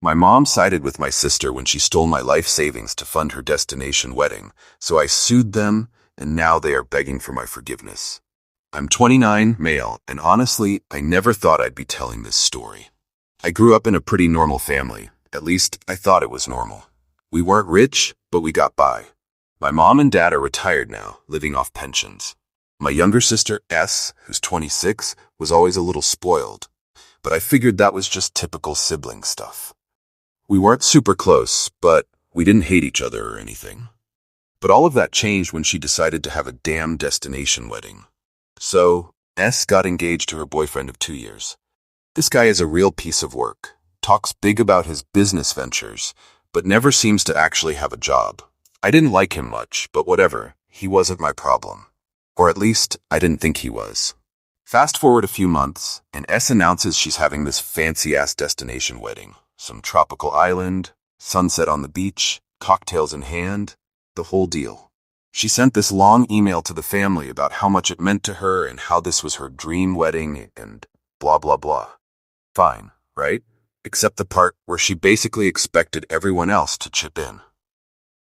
My mom sided with my sister when she stole my life savings to fund her destination wedding, so I sued them, and now they are begging for my forgiveness. I'm 29, male, and honestly, I never thought I'd be telling this story. I grew up in a pretty normal family. At least, I thought it was normal. We weren't rich, but we got by. My mom and dad are retired now, living off pensions. My younger sister, S, who's 26, was always a little spoiled, but I figured that was just typical sibling stuff. We weren't super close, but we didn't hate each other or anything. But all of that changed when she decided to have a damn destination wedding. So, S got engaged to her boyfriend of 2 years. This guy is a real piece of work, talks big about his business ventures, but never seems to actually have a job. I didn't like him much, but whatever, he wasn't my problem. Or at least, I didn't think he was. Fast forward a few months, and S announces she's having this fancy-ass destination wedding. Some tropical island, sunset on the beach, cocktails in hand, the whole deal. She sent this long email to the family about how much it meant to her and how this was her dream wedding and blah blah blah. Fine, right? Except the part where she basically expected everyone else to chip in.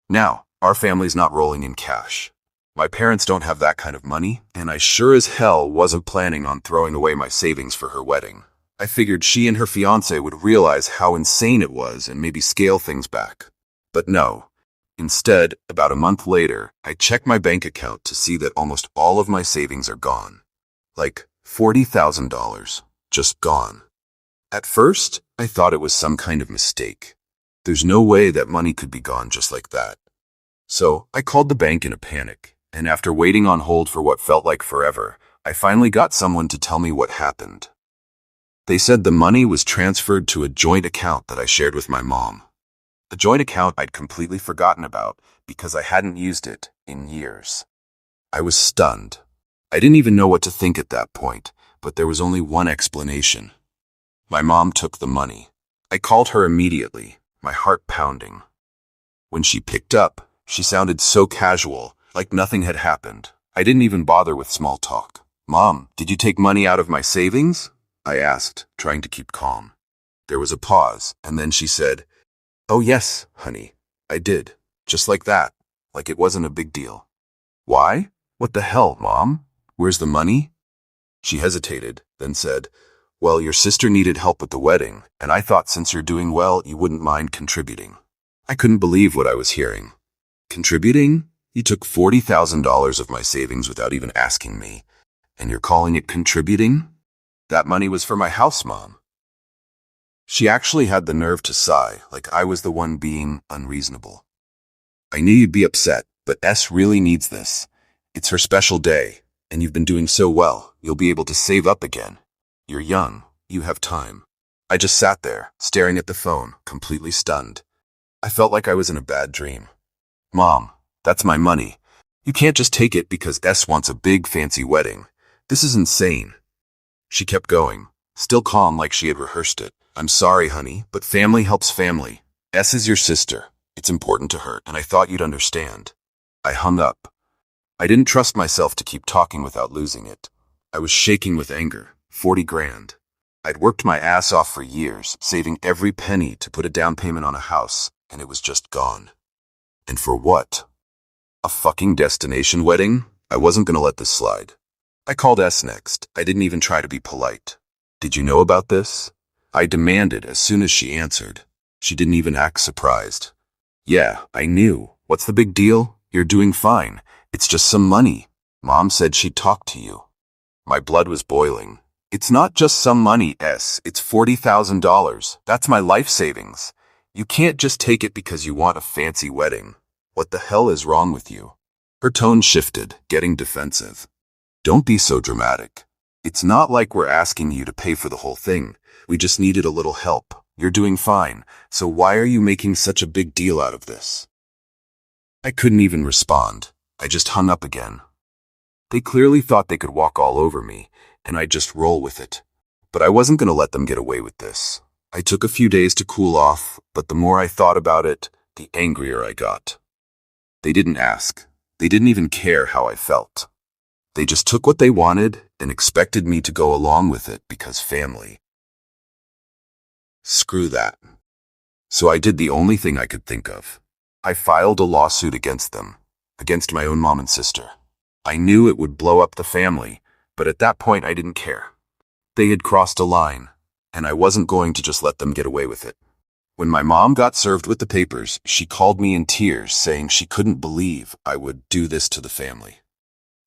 Now, our family's not rolling in cash. My parents don't have that kind of money, and I sure as hell wasn't planning on throwing away my savings for her wedding. I figured she and her fiancé would realize how insane it was and maybe scale things back. But no. Instead, about a month later, I check my bank account to see that almost all of my savings are gone. Like $40,000. Just gone. At first, I thought it was some kind of mistake. There's no way that money could be gone just like that. So, I called the bank in a panic, and after waiting on hold for what felt like forever, I finally got someone to tell me what happened. They said the money was transferred to a joint account that I shared with my mom. A joint account I'd completely forgotten about because I hadn't used it in years. I was stunned. I didn't even know what to think at that point, but there was only one explanation. My mom took the money. I called her immediately, my heart pounding. When she picked up, she sounded so casual, like nothing had happened. I didn't even bother with small talk. "Mom, did you take money out of my savings?" I asked, trying to keep calm. There was a pause, and then she said, "Oh yes, honey, I did. Just like that. Like it wasn't a big deal." "Why? What the hell, Mom? Where's the money?" She hesitated, then said, "Well, your sister needed help with the wedding, and I thought since you're doing well, you wouldn't mind contributing." I couldn't believe what I was hearing. Contributing? You took $40,000 of my savings without even asking me, and you're calling it contributing? That money was for my house, Mom. She actually had the nerve to sigh, like I was the one being unreasonable. "I knew you'd be upset, but S really needs this. It's her special day, and you've been doing so well, you'll be able to save up again. You're young, you have time." I just sat there, staring at the phone, completely stunned. I felt like I was in a bad dream. "Mom, that's my money. You can't just take it because S wants a big fancy wedding. This is insane." She kept going, still calm like she had rehearsed it. "I'm sorry, honey, but family helps family. S is your sister. It's important to her, and I thought you'd understand." I hung up. I didn't trust myself to keep talking without losing it. I was shaking with anger. 40 grand. I'd worked my ass off for years, saving every penny to put a down payment on a house, and it was just gone. And for what? A fucking destination wedding? I wasn't gonna let this slide. I called S next. I didn't even try to be polite. "Did you know about this?" I demanded as soon as she answered. She didn't even act surprised. "Yeah, I knew. What's the big deal? You're doing fine. It's just some money. Mom said she'd talk to you." My blood was boiling. "It's not just some money, S. It's $40,000. That's my life savings. You can't just take it because you want a fancy wedding. What the hell is wrong with you?" Her tone shifted, getting defensive. "Don't be so dramatic. It's not like we're asking you to pay for the whole thing. We just needed a little help. You're doing fine, so why are you making such a big deal out of this?" I couldn't even respond. I just hung up again. They clearly thought they could walk all over me, and I'd just roll with it. But I wasn't going to let them get away with this. I took a few days to cool off, but the more I thought about it, the angrier I got. They didn't ask. They didn't even care how I felt. They just took what they wanted and expected me to go along with it because family. Screw that. So I did the only thing I could think of. I filed a lawsuit against them, against my own mom and sister. I knew it would blow up the family, but at that point I didn't care. They had crossed a line, and I wasn't going to just let them get away with it. When my mom got served with the papers, she called me in tears, saying she couldn't believe I would do this to the family.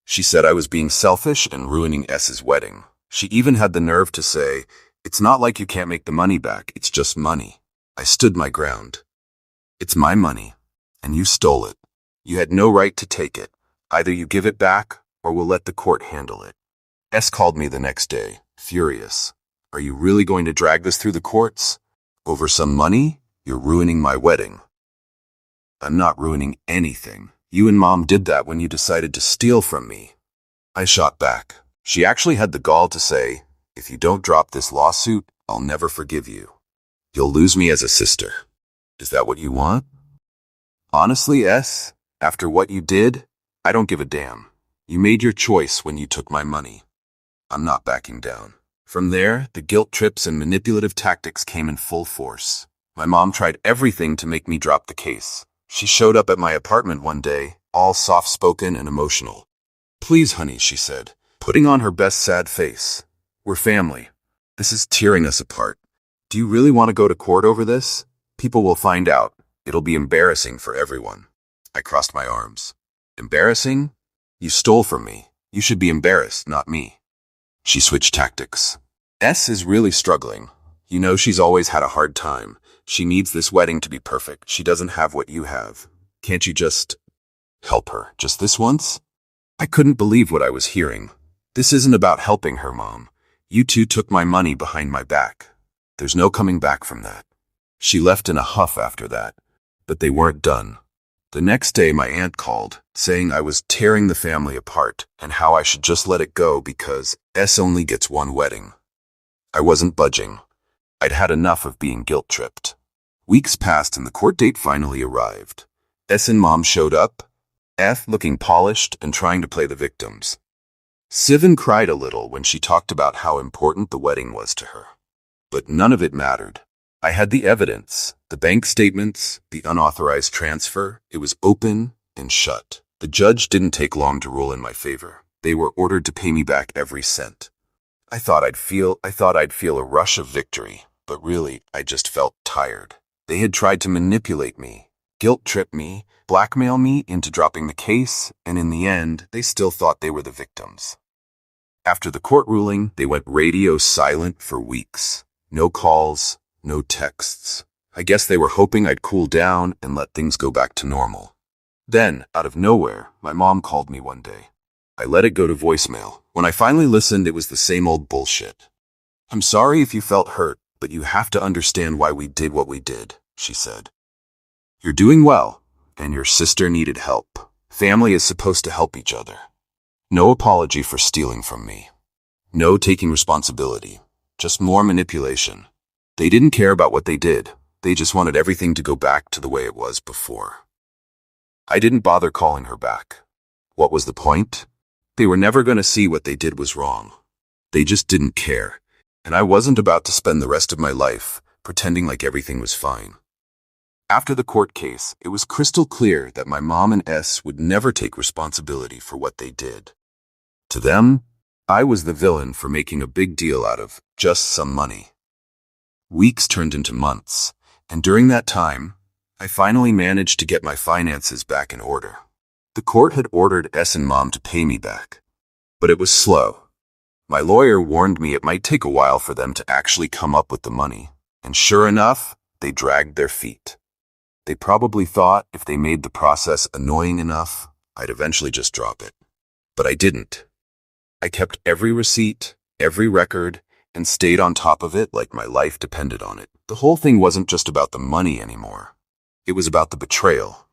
She said I was being selfish and ruining S's wedding. She even had the nerve to say, "It's not like you can't make the money back, it's just money." I stood my ground. "It's my money, and you stole it. You had no right to take it. Either you give it back, or we'll let the court handle it." S called me the next day, furious. "Are you really going to drag this through the courts? Over some money? You're ruining my wedding." "I'm not ruining anything. You and Mom did that when you decided to steal from me." I shot back. She actually had the gall to say, "If you don't drop this lawsuit, I'll never forgive you. You'll lose me as a sister. Is that what you want?" "Honestly, S, after what you did, I don't give a damn. You made your choice when you took my money. I'm not backing down." From there, the guilt trips and manipulative tactics came in full force. My mom tried everything to make me drop the case. She showed up at my apartment one day, all soft-spoken and emotional. "Please, honey," she said, putting on her best sad face. "We're family. This is tearing us apart. Do you really want to go to court over this? People will find out. It'll be embarrassing for everyone." I crossed my arms. "Embarrassing? You stole from me. You should be embarrassed, not me." She switched tactics. "S is really struggling. You know she's always had a hard time. She needs this wedding to be perfect. She doesn't have what you have. Can't you just help her, just this once?" I couldn't believe what I was hearing. "This isn't about helping her, Mom. You two took my money behind my back. There's no coming back from that." She left in a huff after that, but they weren't done. The next day my aunt called, saying I was tearing the family apart and how I should just let it go because S only gets one wedding. I wasn't budging. I'd had enough of being guilt-tripped. Weeks passed and the court date finally arrived. S and Mom showed up, F looking polished and trying to play the victims. Sibling cried a little when she talked about how important the wedding was to her. But none of it mattered. I had the evidence, the bank statements, the unauthorized transfer. It was open and shut. The judge didn't take long to rule in my favor. They were ordered to pay me back every cent. I thought I'd feel a rush of victory, but really, I just felt tired. They had tried to manipulate me, guilt-trip me, blackmail me into dropping the case, and in the end, they still thought they were the victims. After the court ruling, they went radio silent for weeks. No calls, no texts. I guess they were hoping I'd cool down and let things go back to normal. Then, out of nowhere, my mom called me one day. I let it go to voicemail. When I finally listened, it was the same old bullshit. "I'm sorry if you felt hurt, but you have to understand why we did what we did," she said. "You're doing well, and your sister needed help. Family is supposed to help each other. No apology for stealing from me. No taking responsibility. Just more manipulation. They didn't care about what they did. They just wanted everything to go back to the way it was before." I didn't bother calling her back. What was the point? They were never going to see what they did was wrong. They just didn't care, and I wasn't about to spend the rest of my life pretending like everything was fine. After the court case, it was crystal clear that my mom and S would never take responsibility for what they did. To them, I was the villain for making a big deal out of just some money. Weeks turned into months, and during that time, I finally managed to get my finances back in order. The court had ordered S and Mom to pay me back, but it was slow. My lawyer warned me it might take a while for them to actually come up with the money, and sure enough, they dragged their feet. They probably thought if they made the process annoying enough, I'd eventually just drop it. But I didn't. I kept every receipt, every record, and stayed on top of it like my life depended on it. The whole thing wasn't just about the money anymore. It was about the betrayal,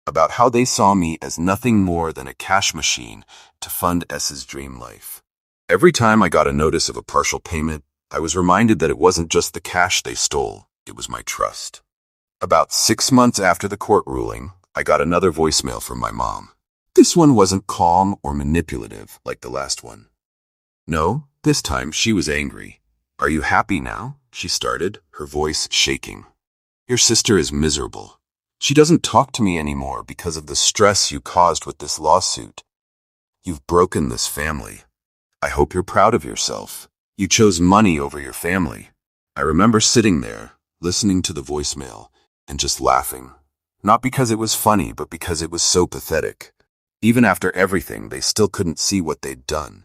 about how they saw me as nothing more than a cash machine to fund S's dream life. Every time I got a notice of a partial payment, I was reminded that it wasn't just the cash they stole, it was my trust. About 6 months after the court ruling, I got another voicemail from my mom. This one wasn't calm or manipulative like the last one. No, this time she was angry. "Are you happy now?" she started, her voice shaking. Your sister is miserable. She doesn't talk to me anymore because of the stress you caused with this lawsuit. You've broken this family. I hope you're proud of yourself. You chose money over your family. I remember sitting there, listening to the voicemail, and just laughing. Not because it was funny, but because it was so pathetic. Even after everything, they still couldn't see what they'd done.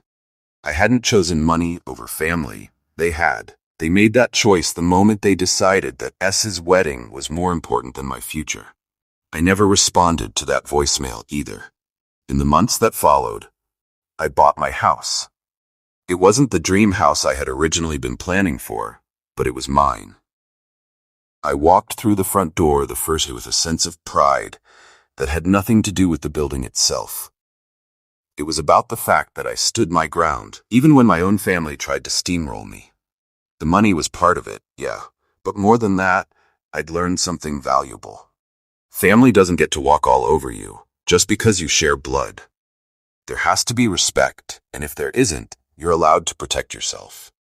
I hadn't chosen money over family. They had. They made that choice the moment they decided that S's wedding was more important than my future. I never responded to that voicemail either. In the months that followed, I bought my house. It wasn't the dream house I had originally been planning for, but it was mine. I walked through the front door the first day with a sense of pride that had nothing to do with the building itself. It was about the fact that I stood my ground, even when my own family tried to steamroll me. The money was part of it, yeah, but more than that, I'd learned something valuable. Family doesn't get to walk all over you, just because you share blood. There has to be respect, and if there isn't, you're allowed to protect yourself.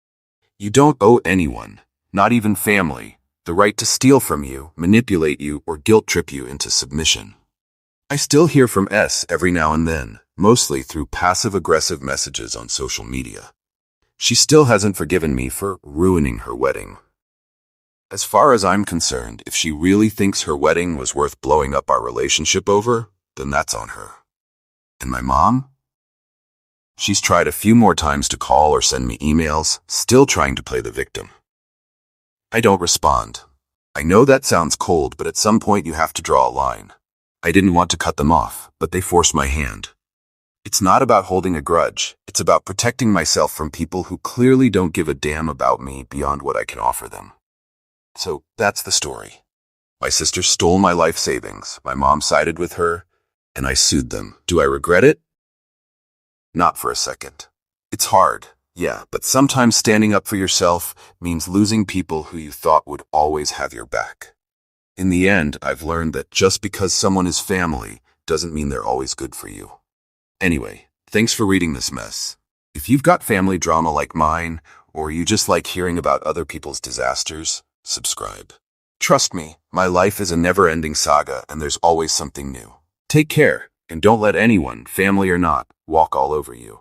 You don't owe anyone, not even family, the right to steal from you, manipulate you, or guilt trip you into submission. I still hear from S every now and then, mostly through passive-aggressive messages on social media. She still hasn't forgiven me for ruining her wedding. As far as I'm concerned, if she really thinks her wedding was worth blowing up our relationship over, then that's on her. And my mom? She's tried a few more times to call or send me emails, still trying to play the victim. I don't respond. I know that sounds cold, but at some point you have to draw a line. I didn't want to cut them off, but they forced my hand. It's not about holding a grudge. It's about protecting myself from people who clearly don't give a damn about me beyond what I can offer them. So that's the story. My sister stole my life savings, my mom sided with her, and I sued them. Do I regret it? Not for a second. It's hard, yeah, but sometimes standing up for yourself means losing people who you thought would always have your back. In the end, I've learned that just because someone is family doesn't mean they're always good for you. Anyway, thanks for reading this mess. If you've got family drama like mine, or you just like hearing about other people's disasters, subscribe. Trust me, my life is a never-ending saga and there's always something new. Take care, and don't let anyone, family or not, walk all over you.